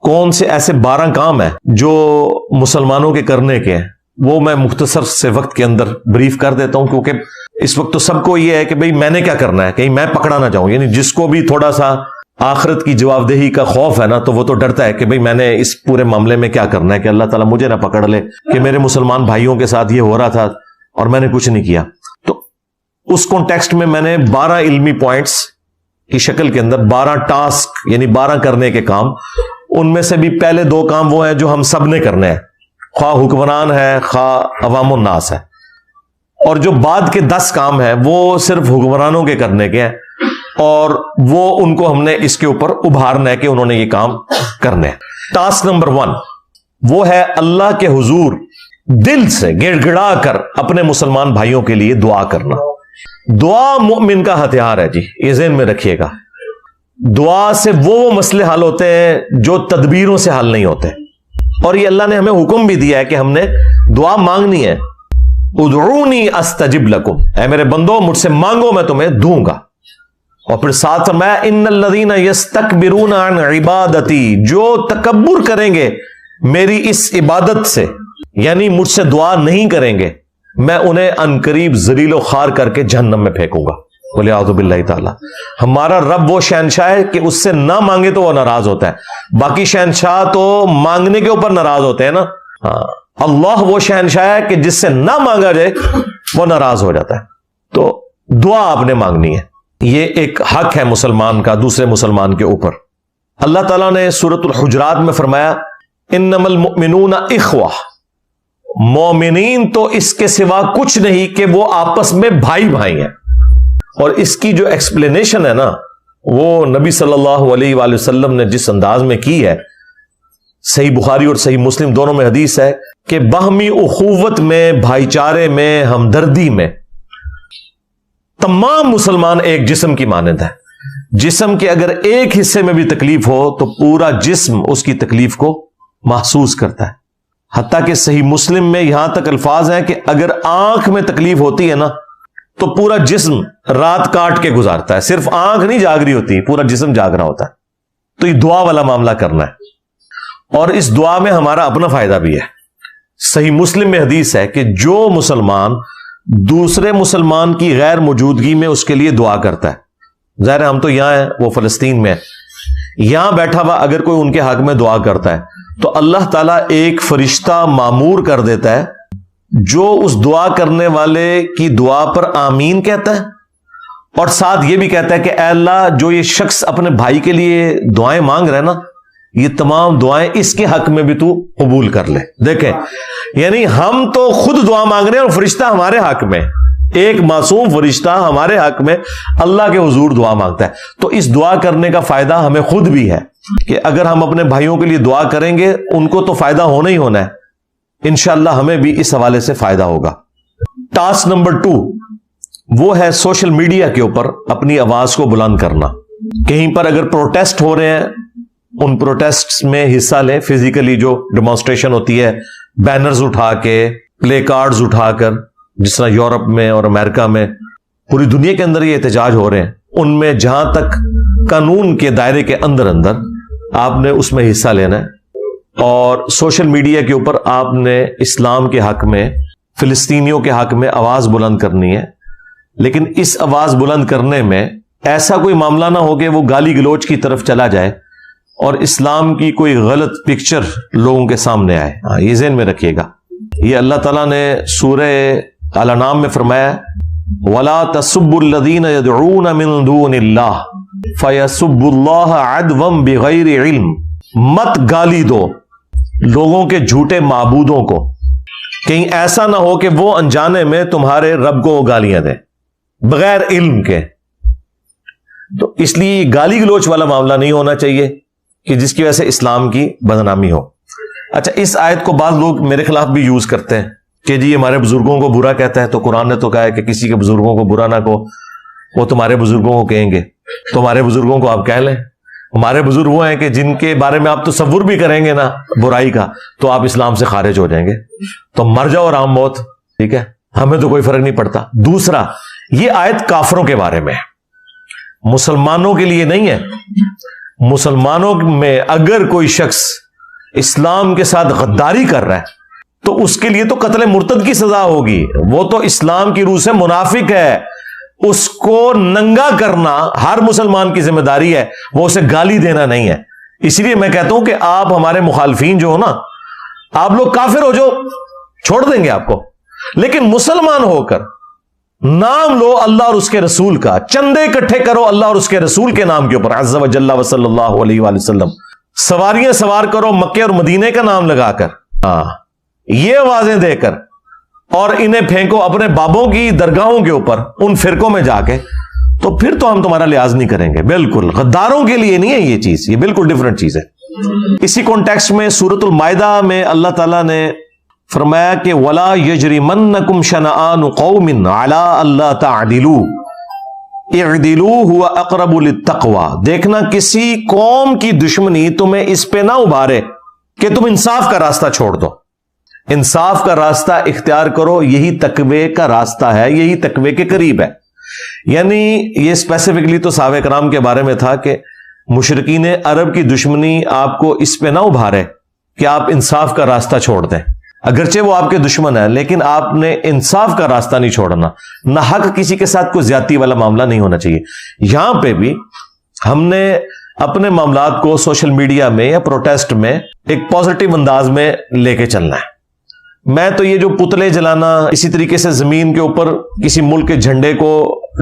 کون سے ایسے 12 کام ہیں جو مسلمانوں کے کرنے کے ہیں، وہ میں مختصر سے وقت کے اندر بریف کر دیتا ہوں، کیونکہ اس وقت تو سب کو یہ ہے کہ بھئی میں نے کیا کرنا ہے، کہیں میں پکڑا نہ جاؤں. یعنی جس کو بھی تھوڑا سا آخرت کی جواب دہی کا خوف ہے نا، تو وہ تو ڈرتا ہے کہ بھئی میں نے اس پورے معاملے میں کیا کرنا ہے کہ اللہ تعالیٰ مجھے نہ پکڑ لے کہ میرے مسلمان بھائیوں کے ساتھ یہ ہو رہا تھا اور میں نے کچھ نہیں کیا. تو اس کانٹیکسٹ میں نے 12 علمی پوائنٹس کی شکل کے اندر 12 ٹاسک، یعنی 12 کرنے کے کام، ان میں سے بھی پہلے 2 کام وہ ہیں جو ہم سب نے کرنے ہیں، خواہ حکمران ہے خواہ عوام الناس ہے، اور جو بعد کے 10 کام ہیں وہ صرف حکمرانوں کے کرنے کے ہیں، اور وہ ان کو ہم نے اس کے اوپر ابھارنا ہے کہ انہوں نے یہ کام کرنے ہیں. ٹاسک نمبر 1 وہ ہے اللہ کے حضور دل سے گڑ گڑا کر اپنے مسلمان بھائیوں کے لیے دعا کرنا. دعا مومن کا ہتھیار ہے جی، یہ ذہن میں رکھیے گا. دعا سے وہ مسئلے حل ہوتے ہیں جو تدبیروں سے حل نہیں ہوتے، اور یہ اللہ نے ہمیں حکم بھی دیا ہے کہ ہم نے دعا مانگنی ہے. ادعونی استجب لکم، اے میرے بندو مجھ سے مانگو میں تمہیں دوں گا. اور پھر ساتھ فرمایا ان الذین یستکبرون عن عبادتی، جو تکبر کریں گے میری اس عبادت سے، یعنی مجھ سے دعا نہیں کریں گے، میں انہیں عنقریب ذلیل و خوار کر کے جہنم میں پھینکوں گا. بولے اعوذ باللہ تعالی. ہمارا رب وہ شہنشاہ ہے کہ اس سے نہ مانگے تو وہ ناراض ہوتا ہے. باقی شہنشاہ تو مانگنے کے اوپر ناراض ہوتے ہیں نا. اللہ وہ شہنشاہ ہے کہ جس سے نہ مانگا جائے وہ ناراض ہو جاتا ہے. تو دعا آپ نے مانگنی ہے، یہ ایک حق ہے مسلمان کا دوسرے مسلمان کے اوپر. اللہ تعالیٰ نے سورۃ الحجرات میں فرمایا انما المؤمنون اخوہ، مومنین تو اس کے سوا کچھ نہیں کہ وہ آپس میں بھائی بھائی ہیں. اور اس کی جو ایکسپلینیشن ہے نا، وہ نبی صلی اللہ علیہ وآلہ وسلم نے جس انداز میں کی ہے، صحیح بخاری اور صحیح مسلم دونوں میں حدیث ہے کہ باہمی اخوت میں، بھائی چارے میں، ہمدردی میں تمام مسلمان ایک جسم کی مانند ہے. جسم کے اگر ایک حصے میں بھی تکلیف ہو تو پورا جسم اس کی تکلیف کو محسوس کرتا ہے. حتیٰ کہ صحیح مسلم میں یہاں تک الفاظ ہیں کہ اگر آنکھ میں تکلیف ہوتی ہے نا تو پورا جسم رات کاٹ کے گزارتا ہے، صرف آنکھ نہیں جاگ رہی ہوتی، پورا جسم جاگ رہا ہوتا ہے. تو یہ دعا والا معاملہ کرنا ہے، اور اس دعا میں ہمارا اپنا فائدہ بھی ہے. صحیح مسلم میں حدیث ہے کہ جو مسلمان دوسرے مسلمان کی غیر موجودگی میں اس کے لیے دعا کرتا ہے، ظاہر ہے ہم تو یہاں ہیں، وہ فلسطین میں ہے، یہاں بیٹھا ہوا اگر کوئی ان کے حق میں دعا کرتا ہے تو اللہ تعالیٰ ایک فرشتہ معمور کر دیتا ہے جو اس دعا کرنے والے کی دعا پر آمین کہتا ہے، اور ساتھ یہ بھی کہتا ہے کہ اے اللہ جو یہ شخص اپنے بھائی کے لیے دعائیں مانگ رہا ہے نا، یہ تمام دعائیں اس کے حق میں بھی تو قبول کر لے. دیکھیں، یعنی ہم تو خود دعا مانگ رہے ہیں اور فرشتہ ہمارے حق میں، ایک معصوم فرشتہ ہمارے حق میں اللہ کے حضور دعا مانگتا ہے. تو اس دعا کرنے کا فائدہ ہمیں خود بھی ہے کہ اگر ہم اپنے بھائیوں کے لیے دعا کریں گے ان کو تو فائدہ ہونا ہی ہونا ہے، انشاءاللہ ہمیں بھی اس حوالے سے فائدہ ہوگا. ٹاسک نمبر 2 وہ ہے سوشل میڈیا کے اوپر اپنی آواز کو بلند کرنا. کہیں پر اگر پروٹیسٹ ہو رہے ہیں، ان پروٹیسٹ میں حصہ لیں. فزیکلی جو ڈیمانسٹریشن ہوتی ہے، بینرز اٹھا کے، پلے کارڈز اٹھا کر، جس طرح یورپ میں اور امریکہ میں، پوری دنیا کے اندر یہ احتجاج ہو رہے ہیں، ان میں جہاں تک قانون کے دائرے کے اندر آپ نے اس میں حصہ لینا ہے. اور سوشل میڈیا کے اوپر آپ نے اسلام کے حق میں، فلسطینیوں کے حق میں آواز بلند کرنی ہے. لیکن اس آواز بلند کرنے میں ایسا کوئی معاملہ نہ ہو کہ وہ گالی گلوچ کی طرف چلا جائے اور اسلام کی کوئی غلط پکچر لوگوں کے سامنے آئے. یہ ذہن میں رکھیے گا. یہ اللہ تعالیٰ نے سورہ الانعام میں فرمایا وَلَا تَسُبُّوا الَّذِينَ يَدْعُونَ مِن دُونِ اللَّهِ فَيَسُبُّوا اللَّهَ عَدْوًا بِغَيْرِ عِلْمٍ. مت گالی دو لوگوں کے جھوٹے معبودوں کو، کہیں ایسا نہ ہو کہ وہ انجانے میں تمہارے رب کو گالیاں دیں بغیر علم کے. تو اس لیے گالی گلوچ والا معاملہ نہیں ہونا چاہیے کہ جس کی وجہ سے اسلام کی بدنامی ہو. اچھا، اس آیت کو بعض لوگ میرے خلاف بھی یوز کرتے ہیں کہ جی ہمارے بزرگوں کو برا کہتا ہے، تو قرآن نے تو کہا ہے کہ کسی کے بزرگوں کو برا نہ کہو، وہ تمہارے بزرگوں کو کہیں گے. تمہارے بزرگوں کو آپ کہہ لیں. ہمارے بزرگ وہ ہیں کہ جن کے بارے میں آپ تصور بھی کریں گے نا برائی کا تو آپ اسلام سے خارج ہو جائیں گے. تو مر جاؤ آرام موت، ٹھیک ہے، ہمیں تو کوئی فرق نہیں پڑتا. دوسرا، یہ آیت کافروں کے بارے میں ہے، مسلمانوں کے لیے نہیں ہے. مسلمانوں میں اگر کوئی شخص اسلام کے ساتھ غداری کر رہا ہے تو اس کے لیے تو قتل مرتد کی سزا ہوگی. وہ تو اسلام کی روح سے منافق ہے, اس کو ننگا کرنا ہر مسلمان کی ذمہ داری ہے, وہ اسے گالی دینا نہیں ہے. اسی لیے میں کہتا ہوں کہ آپ ہمارے مخالفین جو ہو نا, آپ لوگ کافر ہو جو چھوڑ دیں گے آپ کو, لیکن مسلمان ہو کر نام لو اللہ اور اس کے رسول کا, چندے اکٹھے کرو اللہ اور اس کے رسول کے نام کے اوپر عز و جل و صلی اللہ علیہ وآلہ وسلم, سواریاں سوار کرو مکے اور مدینے کا نام لگا کر, یہ آوازیں دے کر, اور انہیں پھینکو اپنے بابوں کی درگاہوں کے اوپر ان فرقوں میں جا کے, تو پھر تو ہم تمہارا لحاظ نہیں کریں گے. بالکل غداروں کے لیے نہیں ہے یہ چیز, یہ بالکل ڈیفرنٹ چیز ہے. اسی کانٹیکسٹ میں سورۃ المائدہ میں اللہ تعالیٰ نے فرمایا کہ وَلَا يَجْرِمَنَّكُمْ شَنَآنُ قَوْمٍ عَلَىٰ أَلَّا تَعْدِلُوا اعْدِلُوا هُوَ أَقْرَبُ لِلتَّقْوَىٰ. دیکھنا کسی قوم کی دشمنی تمہیں اس پہ نہ ابھارے کہ تم انصاف کا راستہ چھوڑ دو. انصاف کا راستہ اختیار کرو, یہی تقوی کا راستہ ہے, یہی تقوی کے قریب ہے. یعنی یہ اسپیسیفکلی تو صحابہ کرام کے بارے میں تھا کہ مشرکین عرب کی دشمنی آپ کو اس پہ نہ ابھارے کہ آپ انصاف کا راستہ چھوڑ دیں. اگرچہ وہ آپ کے دشمن ہیں لیکن آپ نے انصاف کا راستہ نہیں چھوڑنا, نہ حق کسی کے ساتھ کوئی زیادتی والا معاملہ نہیں ہونا چاہیے. یہاں پہ بھی ہم نے اپنے معاملات کو سوشل میڈیا میں یا پروٹیسٹ میں ایک پازیٹیو انداز میں لے کے چلنا ہے. میں تو یہ جو پتلے جلانا, اسی طریقے سے زمین کے اوپر کسی ملک کے جھنڈے کو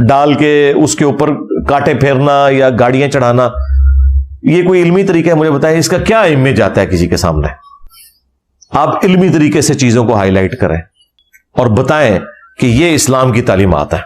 ڈال کے اس کے اوپر کانٹے پھیرنا یا گاڑیاں چڑھانا, یہ کوئی علمی طریقہ ہے؟ مجھے بتائیں اس کا کیا امیج آتا ہے کسی کے سامنے؟ آپ علمی طریقے سے چیزوں کو ہائی لائٹ کریں اور بتائیں کہ یہ اسلام کی تعلیمات ہے.